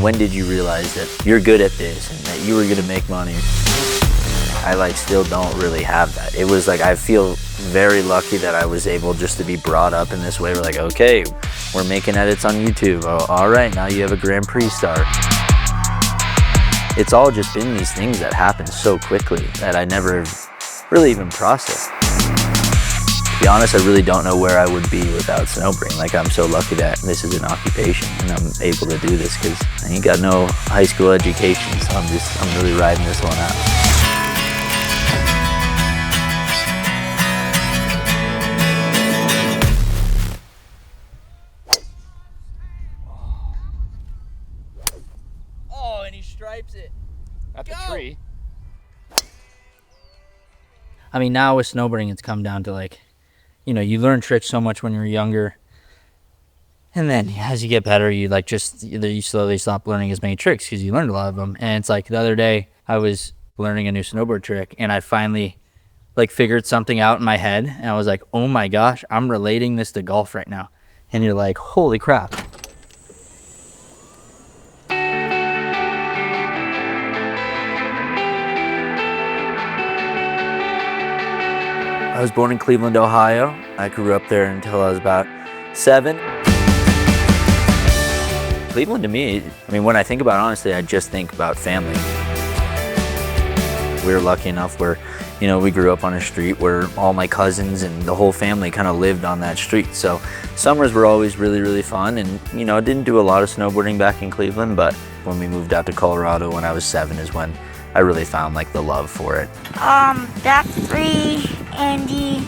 When did you realize that you're good at this and that you were gonna make money? I like still don't really have that. It was like, I feel very lucky that I was able just to be brought up in this way. We're like, okay, we're making edits on YouTube. Oh, all right, now you have a Grand Prix star. It's all just been these things that happen so quickly that I never really even processed. To be honest, I really don't know where I would be without snowboarding. Like, I'm so lucky that this is an occupation and I'm able to do this because I ain't got no high school education, so I'm really riding this one out. Oh, and he stripes it. At the tree. I mean, now with snowboarding, it's come down to like, you know, you learn tricks so much when you're younger. And then as you get better, you like you slowly stop learning as many tricks because you learned a lot of them. And it's like the other day I was learning a new snowboard trick and I finally like figured something out in my head. And I was like, oh my gosh, I'm relating this to golf right now. And you're like, holy crap. I was born in Cleveland, Ohio. I grew up there until I was about 7. Cleveland to me, I mean, when I think about it, honestly, I just think about family. We were lucky enough where, you know, we grew up on a street where all my cousins and the whole family kind of lived on that street. So summers were always really, really fun. And, you know, I didn't do a lot of snowboarding back in Cleveland, but when we moved out to Colorado when I was 7 is when I really found like the love for it. Back 3, Andy,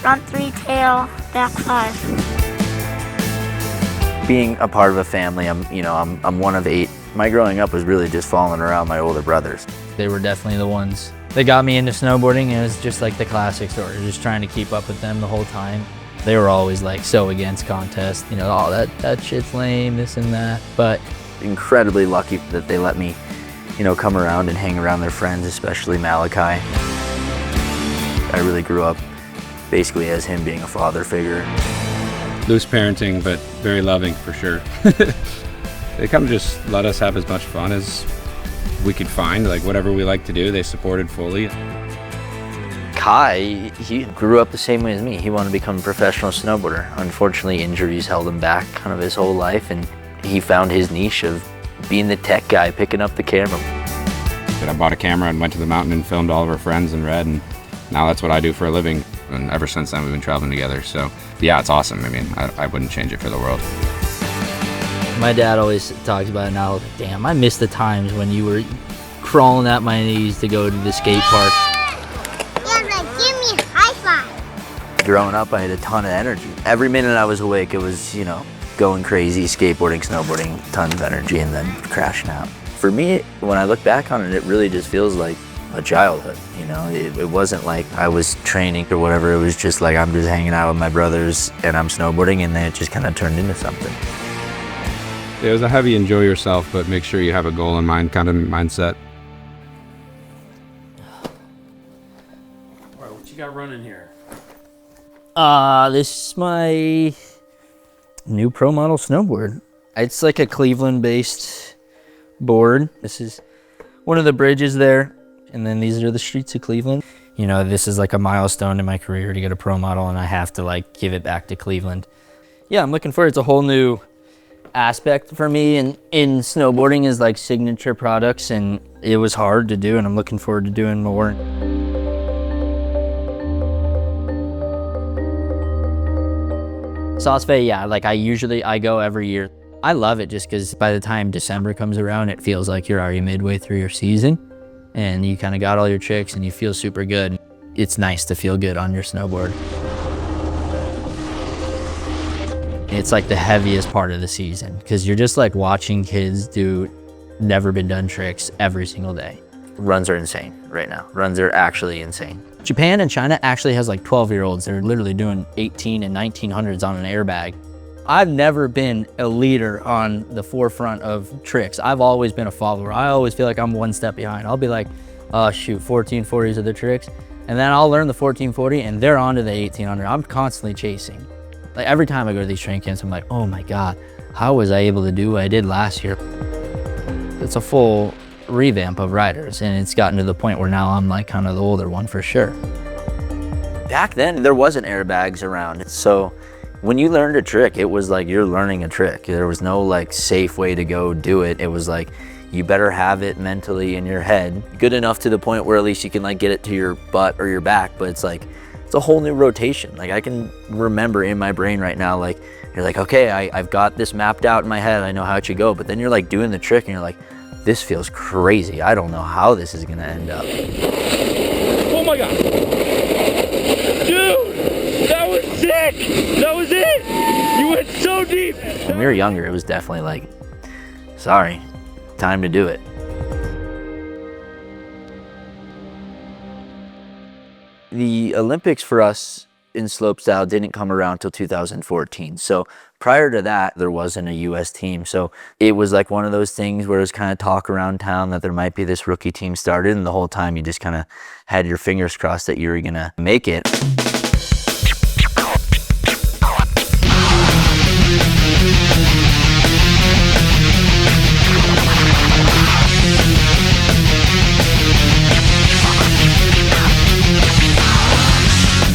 front 3, tail, back 5. Being a part of a family, I'm one of 8. My growing up was really just following around my older brothers. They were definitely the ones that got me into snowboarding. It was just like the classic story, just trying to keep up with them the whole time. They were always like so against contests, you know, oh, that shit's lame, this and that. But incredibly lucky that they let me, you know, come around and hang around their friends, especially Malachi. I really grew up basically as him being a father figure. Loose parenting, but very loving for sure. They come just let us have as much fun as we could find, like whatever we like to do, they supported fully. Kai, he grew up the same way as me. He wanted to become a professional snowboarder. Unfortunately, injuries held him back kind of his whole life, and he found his niche of being the tech guy, picking up the camera. I bought a camera and went to the mountain and filmed all of our friends and read, and now that's what I do for a living. And ever since then, we've been traveling together. So yeah, it's awesome. I mean, I wouldn't change it for the world. my dad always talks about it now. Damn, I miss the times when you were crawling at my knees to go to the skate park. Yeah, like, give me a high five. Growing up, I had a ton of energy. Every minute I was awake, it was, you know, going crazy, skateboarding, snowboarding, tons of energy, and then crashing out. For me, when I look back on it, it really just feels like a childhood, you know? It wasn't like I was training or whatever. It was just like I'm just hanging out with my brothers and I'm snowboarding, and then it just kind of turned into something. It was a heavy enjoy yourself, but make sure you have a goal in mind kind of mindset. All right, what you got running here? This is my new pro model snowboard. It's like a Cleveland-based board. This is one of the bridges there, and then these are the streets of Cleveland. You know, this is like a milestone in my career to get a pro model, and I have to like give it back to Cleveland. Yeah, I'm looking for it. It's a whole new aspect for me in snowboarding is like signature products, and it was hard to do, and I'm looking forward to doing more. Sauce Bay, yeah, like I go every year. I love it just because by the time December comes around, it feels like you're already midway through your season and you kind of got all your tricks and you feel super good. It's nice to feel good on your snowboard. It's like the heaviest part of the season because you're just like watching kids do never been done tricks every single day. Runs are insane right now. Runs are actually insane. Japan and China actually has like 12-year-olds. They're literally doing 18 and 1900s on an airbag. I've never been a leader on the forefront of tricks. I've always been a follower. I always feel like I'm one step behind. I'll be like, oh shoot, 1440s are the tricks. And then I'll learn the 1440 and they're on to the 1800. I'm constantly chasing. Like every time I go to these train camps, I'm like, oh my God, how was I able to do what I did last year? it's a full revamp of riders, and it's gotten to the point where now I'm like kind of the older one for sure. Back then, there wasn't airbags around, so when you learned a trick, it was like you're learning a trick. There was no like safe way to go do it. It was like you better have it mentally in your head, good enough to the point where at least you can like get it to your butt or your back, but it's like it's a whole new rotation. Like I can remember in my brain right now, like you're like, okay, I've got this mapped out in my head, I know how it should go, but then you're like doing the trick and you're like, this feels crazy. I don't know how this is gonna end up. Oh my God. Dude, that was sick. That was it. You went so deep. When we were younger, it was definitely like, sorry, time to do it. The Olympics for us in slopestyle didn't come around till 2014. So prior to that, there wasn't a US team. So it was like one of those things where it was kind of talk around town that there might be this rookie team started, and the whole time you just kind of had your fingers crossed that you were gonna make it.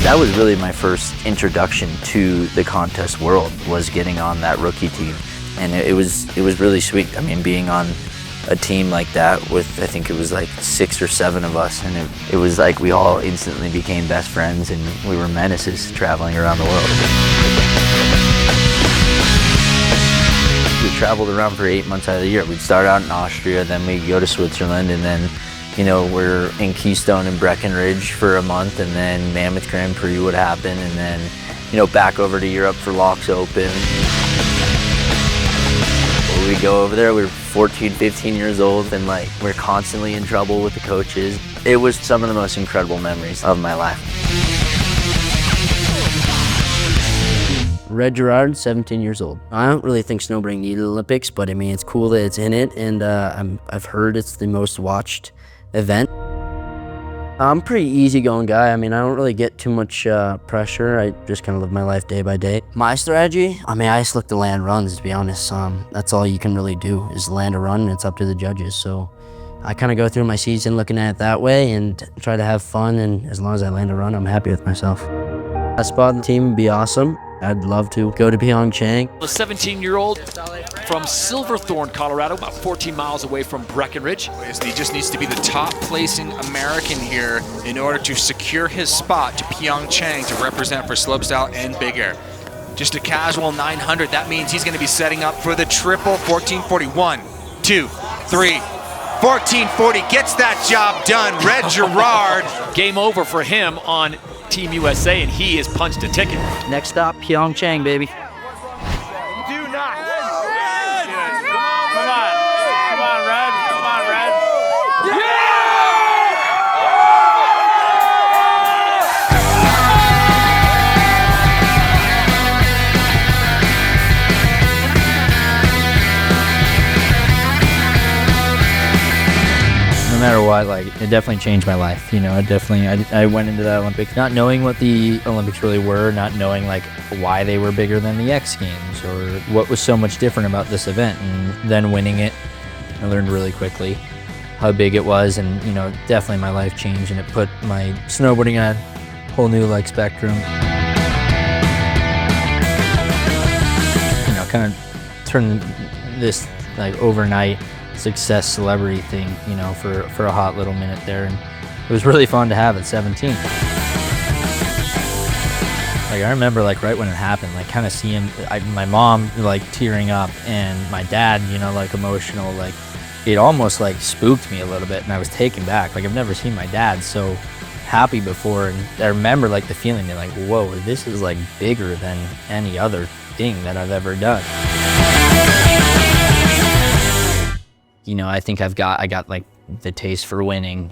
That was really my first introduction to the contest world, was getting on that rookie team. And it was really sweet. I mean, being on a team like that with, I think it was like 6 or 7 of us, and it was like we all instantly became best friends, and we were menaces traveling around the world. We traveled around for 8 months out of the year. We'd start out in Austria, then we'd go to Switzerland, and then we're in Keystone and Breckenridge for a month, and then Mammoth Grand Prix would happen, and then, back over to Europe for Locks Open. When we go over there, we were 14, 15 years old, and like, we're constantly in trouble with the coaches. It was some of the most incredible memories of my life. Gerard, 17 years old. I don't really think snowboarding needed Olympics, but I mean, it's cool that it's in it, and I've heard it's the most watched event. I'm a pretty easygoing guy. I mean, I don't really get too much pressure. I just kind of live my life day by day. My strategy, I mean, I just look to land runs, to be honest. That's all you can really do, is land a run, and it's up to the judges. So I kind of go through my season looking at it that way and try to have fun, and as long as I land a run, I'm happy with myself. A spot on the team would be awesome. I'd love to go to Pyeongchang. The 17-year-old from Silverthorne, Colorado, about 14 miles away from Breckenridge. He just needs to be the top placing American here in order to secure his spot to Pyeongchang to represent for slopestyle and big air. Just a casual 900, that means he's going to be setting up for the triple 1441, 2, 3, 1440, gets that job done. Gerard. Game over for him on Team USA, and he has punched a ticket. Next stop, Pyeongchang, baby. Do not. Come on, Red. Come on, Red. No matter what, like, it definitely changed my life. I went into that Olympics not knowing what the Olympics really were, not knowing like why they were bigger than the X Games or what was so much different about this event. And then winning it, I learned really quickly how big it was, and definitely my life changed, and it put my snowboarding on a whole new like spectrum. Kind of turned this like overnight success celebrity thing, for a hot little minute there, and it was really fun to have at 17. Like I remember like right when it happened, like kind of seeing my mom like tearing up and my dad, like emotional, like it almost like spooked me a little bit, and I was taken back. Like I've never seen my dad so happy before, and I remember like the feeling that like, whoa, this is like bigger than any other thing that I've ever done. I think I got like the taste for winning,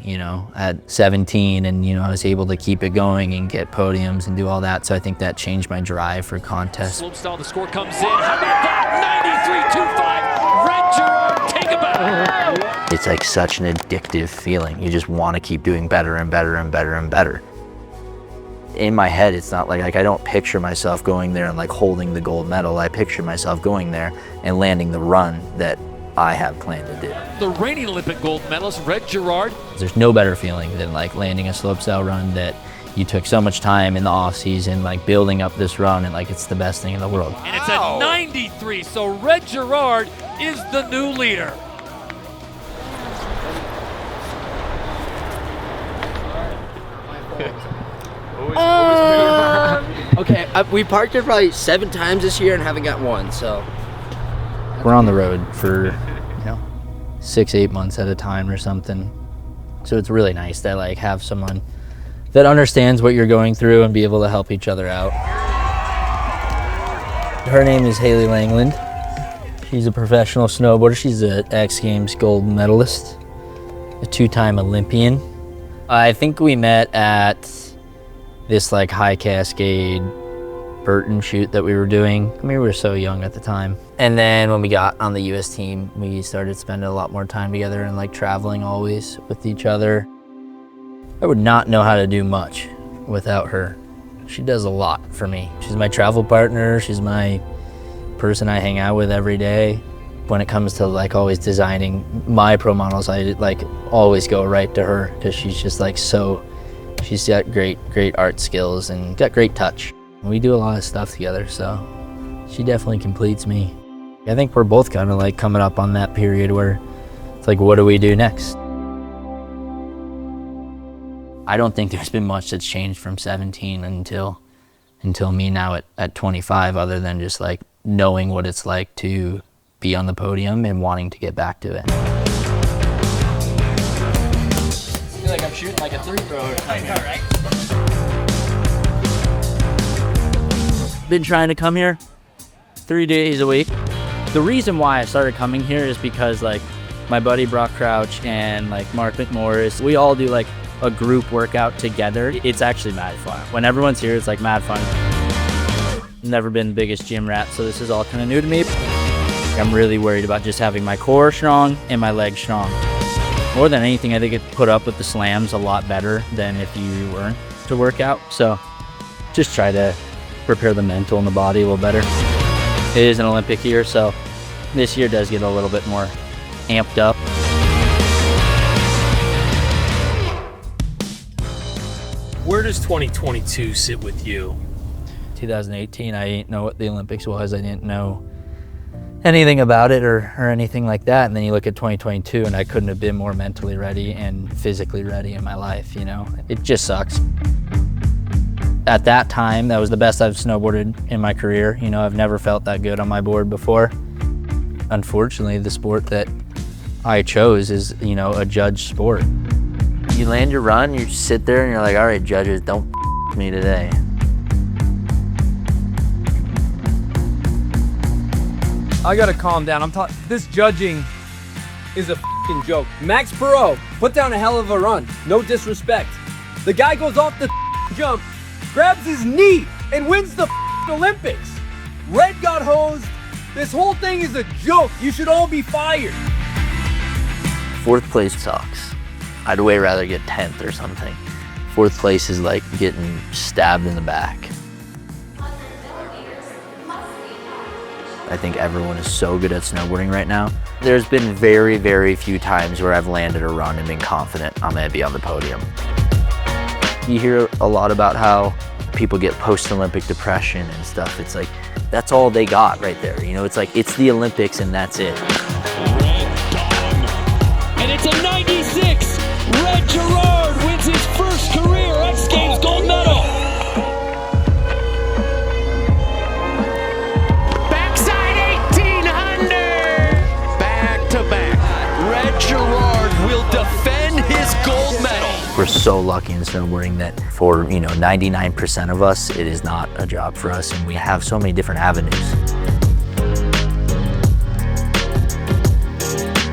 at 17, and I was able to keep it going and get podiums and do all that. So I think that changed my drive for contests. Slopestyle, the score comes in. How about that? 93.25. Red Gerard, take it back. It's like such an addictive feeling. You just want to keep doing better and better and better and better. In my head, it's not like I don't picture myself going there and like holding the gold medal. I picture myself going there and landing the run that I have planned to do. The reigning Olympic gold medalist, Red Gerard. There's no better feeling than like landing a slopestyle run that you took so much time in the off season, like building up this run, and like it's the best thing in the world. And it's a 93, so Red Gerard is the new leader. Okay, we parked here probably 7 times this year and haven't got one, so. We're on the road for, 6-8 months at a time or something. So it's really nice to like have someone that understands what you're going through and be able to help each other out. Her name is Haley Langland. She's a professional snowboarder. She's an X Games gold medalist, a 2-time Olympian. I think we met at this like high cascade Burton shoot that we were doing. I mean, we were so young at the time. And then when we got on the US team, we started spending a lot more time together and like traveling always with each other. I would not know how to do much without her. She does a lot for me. She's my travel partner. She's my person I hang out with every day. When it comes to like always designing my pro models, I like always go right to her because she's just like she's got great art skills and got great touch. We do a lot of stuff together, so she definitely completes me. I think we're both kind of like coming up on that period where it's like, what do we do next? I don't think there's been much that's changed from 17 until me now at 25, other than just like knowing what it's like to be on the podium and wanting to get back to it. I feel like I'm shooting like a 3-thrower. I know, right? Been trying to come here 3 days a week. The reason why I started coming here is because like my buddy Brock Crouch and like Mark McMorris, we all do like a group workout together. It's actually mad fun. When everyone's here, it's like mad fun. Never been the biggest gym rat, so this is all kind of new to me. I'm really worried about just having my core strong and my legs strong. More than anything, I think it put up with the slams a lot better than if you weren't to work out. So just try to prepare the mental and the body a little better. It is an Olympic year, so this year does get a little bit more amped up. Where does 2022 sit with you? 2018, I didn't know what the Olympics was. I didn't know anything about it or anything like that. And then you look at 2022 and I couldn't have been more mentally ready and physically ready in my life, It just sucks. At that time, that was the best I've snowboarded in my career. I've never felt that good on my board before. Unfortunately, the sport that I chose is, a judge sport. You land your run, you sit there and you're like, all right, judges, don't me today. I gotta calm down. This judging is a f***ing joke. Max Perot put down a hell of a run. No disrespect. The guy goes off the jump, grabs his knee, and wins the Olympics. Red got hosed. This whole thing is a joke. You should all be fired. 4th place sucks. I'd way rather get 10th or something. 4th place is like getting stabbed in the back. I think everyone is so good at snowboarding right now. There's been very, very few times where I've landed a run and been confident I'm gonna be on the podium. You hear a lot about how people get post-Olympic depression and stuff. It's like, that's all they got right there. It's like, it's the Olympics and that's it. And it's a 96. Red Gerard wins his first career X Games gold medal. Backside 1800. Back to back. Red Gerard will defend his gold medal. We're so lucky in snowboarding that for 99% of us, it is not a job for us, and we have so many different avenues.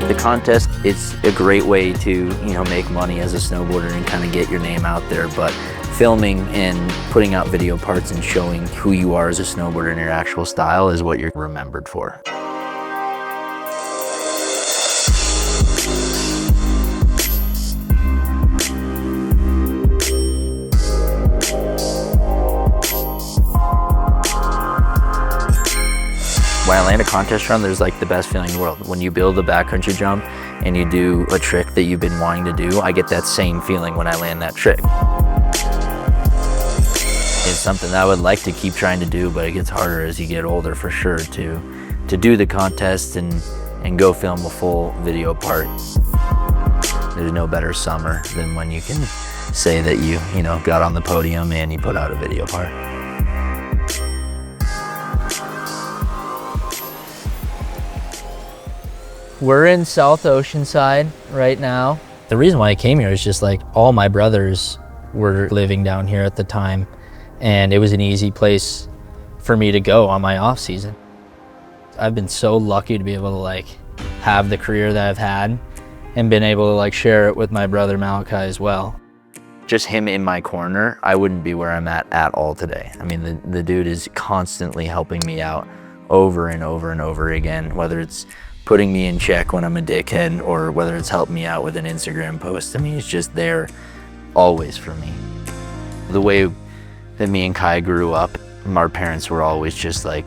The contest is a great way to make money as a snowboarder and kind of get your name out there, but filming and putting out video parts and showing who you are as a snowboarder and your actual style is what you're remembered for. When I land a contest run, there's like the best feeling in the world. When you build a backcountry jump and you do a trick that you've been wanting to do, I get that same feeling when I land that trick. It's something that I would like to keep trying to do, but it gets harder as you get older for sure to do the contest and go film a full video part. There's no better summer than when you can say that you know, got on the podium and you put out a video part. We're in South Oceanside right now. The reason why I came here is just like all my brothers were living down here at the time, and it was an easy place for me to go on my off season. I've been so lucky to be able to like have the career that I've had and been able to like share it with my brother Malachi as well. Just him in my corner, I wouldn't be where I'm at all today. I mean, the dude is constantly helping me out over and over and over again, whether it's putting me in check when I'm a dickhead or whether it's helping me out with an Instagram post. I mean, he's just there always for me. The way that me and Kai grew up, our parents were always just like,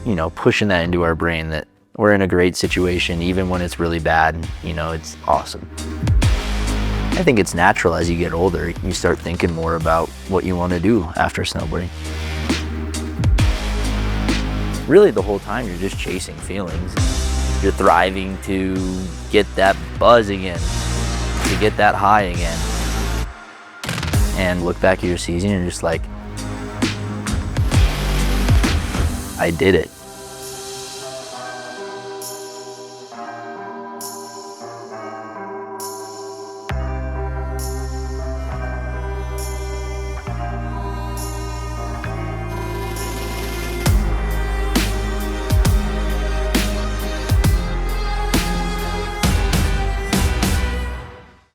you know, pushing that into our brain that we're in a great situation, even when it's really bad, you know, it's awesome. I think it's natural as you get older, you start thinking more about what you want to do after snowboarding. Really, the whole time you're just chasing feelings. You're thriving to get that buzz again, to get that high again. And look back at your season and you're just like, I did it.